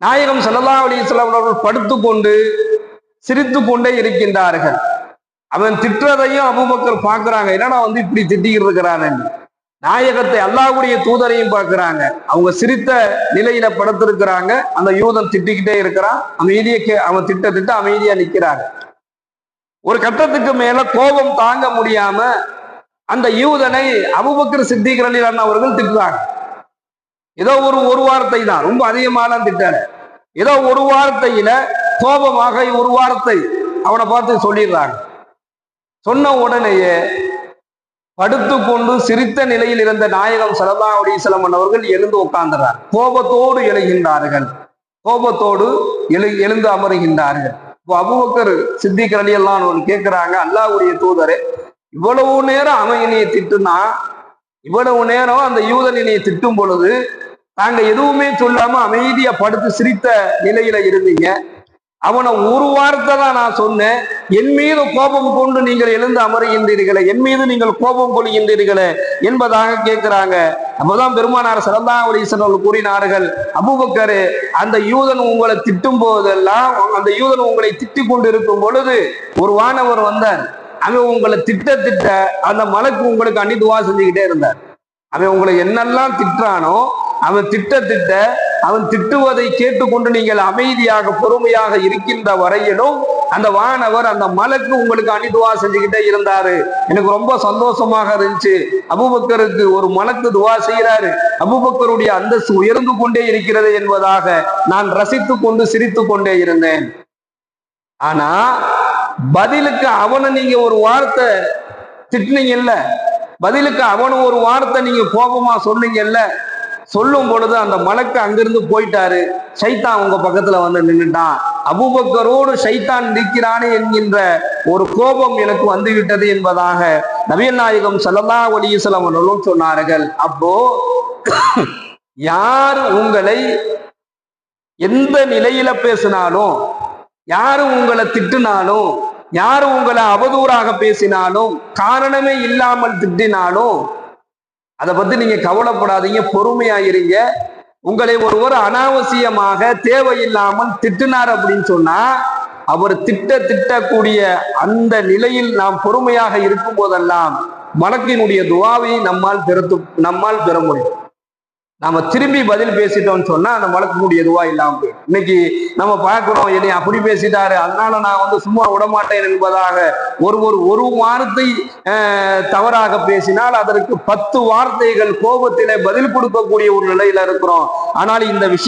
நாயகம் ஸல்லல்லாஹு அலைஹி வஸல்லம் அவர்கள் படுத்துக்கொண்டு சிரித்து கொண்டே இருக்கின்றார்கள். அவன் திட்டுறதையும் அபூபக்கர் பார்க்கிறாங்க, என்னடா இப்படி திட்டிக்கிட்டு இருக்கிறான்னு. நாயகத்தை அல்லாஹ்வுடைய தூதரையும் பார்க்கிறாங்க, அவங்க சிரித்த நிலையில படுத்திருக்கிறாங்க. அந்த யூதன் திட்டிக்கிட்டே இருக்கிறான், அவன் திட்ட அமைதியா நிற்கிறாங்க. ஒரு கட்டத்துக்கு மேல கோபம் தாங்க முடியாம அந்த யூதனை அபூபக்கர் சித்திக் ரலியல்லாஹு அன்ஹு அவர்கள் திட்டுறாங்க. ஏதோ ஒரு வார்த்தை தான், ரொம்ப அதிகமான திட்டல, ஏதோ ஒரு வார்த்தையில கோபமாக ஒரு வார்த்தை அவனை பார்த்து சொல்லிடுறாங்க. சொன்ன உடனேயே படுத்துக்கொண்டு சிரித்த நிலையில் இருந்த நாயகம் ஸல்லல்லாஹு அலைஹி வஸல்லம் அவர்கள் எழுந்து உட்கார்ந்துறார். கோபத்தோடு எழுகின்றார்கள், கோபத்தோடு எழுந்து அமருகின்றார்கள். இப்போ அபூபக்கர் சித்திக் ரலியல்லாஹு அன்ஹு கேட்கிறாங்க, அல்லாஹ்வுடைய தூதரே, இவ்வளவு நேரம் அவன் என்னைய திட்டுனா, இவ்வளவு நேரம் அந்த யூதன் என்னைய திட்டும் பொழுது நாங்க எதுவுமே சொல்லாம அமைதியா படுத்து சிரித்த நிலையில இருந்தீங்க. அவனை ஒரு வார்த்தை தான் நான் சொன்னேன், என் மீது கோபம் கொண்டு நீங்கள் எழுந்து அமருகின்றீர்களே, என் மீது நீங்கள் கோபம் கொள்கின்றீர்களே என்பதாக கேட்கிறாங்க. அப்பதான் பெருமானார் ஸல்லல்லாஹு அலைஹி வஸல்லம் கூறினார்கள், அபூபக்கரே, அந்த யூதன் உங்களை திட்டும் போதெல்லாம், அந்த யூதன் உங்களை திட்டிக் கொண்டு இருக்கும் பொழுது ஒரு வானவர் வந்தார். அவன் உங்களை திட்ட அந்த மலக்கு உங்களுக்கு அண்டி துவா செஞ்சுக்கிட்டே இருந்தார். அவன் உங்களை என்னெல்லாம் திட்டுறானோ அவன் திட்ட அவன் திட்டுவதை கேட்டுக்கொண்டு நீங்கள் அமைதியாக பொறுமையாக இருக்கின்ற வரையிலும் அந்த வானவர், அந்த மலக்கு உங்களுக்கு அணிதுவா செஞ்சுக்கிட்டே இருந்தாரு. எனக்கு ரொம்ப சந்தோஷமாக இருந்துச்சு. அபூபக்கருக்கு ஒரு மலக்கு துவா செய்யறாரு, அபூபக்கருடைய அந்தஸ்து உயர்ந்து கொண்டே இருக்கிறது என்பதாக நான் ரசித்து கொண்டு சிரித்து கொண்டே இருந்தேன். ஆனா பதிலுக்கு அவனை நீங்க ஒரு வார்த்தை திட்டினீங்கல்ல, பதிலுக்கு அவனு ஒரு வார்த்தை நீங்க கோபமா சொன்னீங்கல்ல, சொல்லும் பொழுது அந்த மலக்கு அங்கிருந்து போயிட்டாரு, ஷைத்தான் உங்க பக்கத்துல வந்து நின்றுட்டான். அபூபக்கரோடு ஷைத்தான் நிற்கிறானே என்கின்ற ஒரு கோபம் எனக்கு வந்து விட்டது என்பதாக நபிகள் நாயகம் ஸல்லல்லாஹு அலைஹி வஸல்லம் அவர்கள் சொன்னார்கள். அப்போ யார் உங்களை எந்த நிலையில பேசினாலும், யாரு உங்களை திட்டினாலும், யாரு உங்களை அவதூறாக பேசினாலும், காரணமே இல்லாமல் திட்டினாலும் அதை பத்தி நீங்க கவலைப்படாதீங்க, பொறுமையாயிருங்க. உங்களை ஒருவர் அனாவசியமாக தேவையில்லாமல் திட்டினார் அப்படின்னு சொன்னா, அவர் திட்டக்கூடிய அந்த நிலையில் நாம் பொறுமையாக இருக்கும் போதெல்லாம் மலக்கினுடைய துவாவை நம்மால் பெற முடியும். நாம திரும்பி பதில் பேசிட்டோம்னு சொன்னா அந்த மலக்கக்கூடிய துவா இல்லாம போயிடும். இன்னைக்கு நம்ம பார்க்கிறோம், என்னை அப்படி பேசிட்டாரு அதனால நான் சும்மா விடமாட்டேன் என்பதாக ஒரு வார்த்தை தவறாக பேசினால் அதற்கு 10 வார்த்தைகள் கோபத்திலே பதில் கொடுக்கக்கூடிய ஒரு நிலையில இருக்கிறோம். ஆனால் இந்த விஷயம்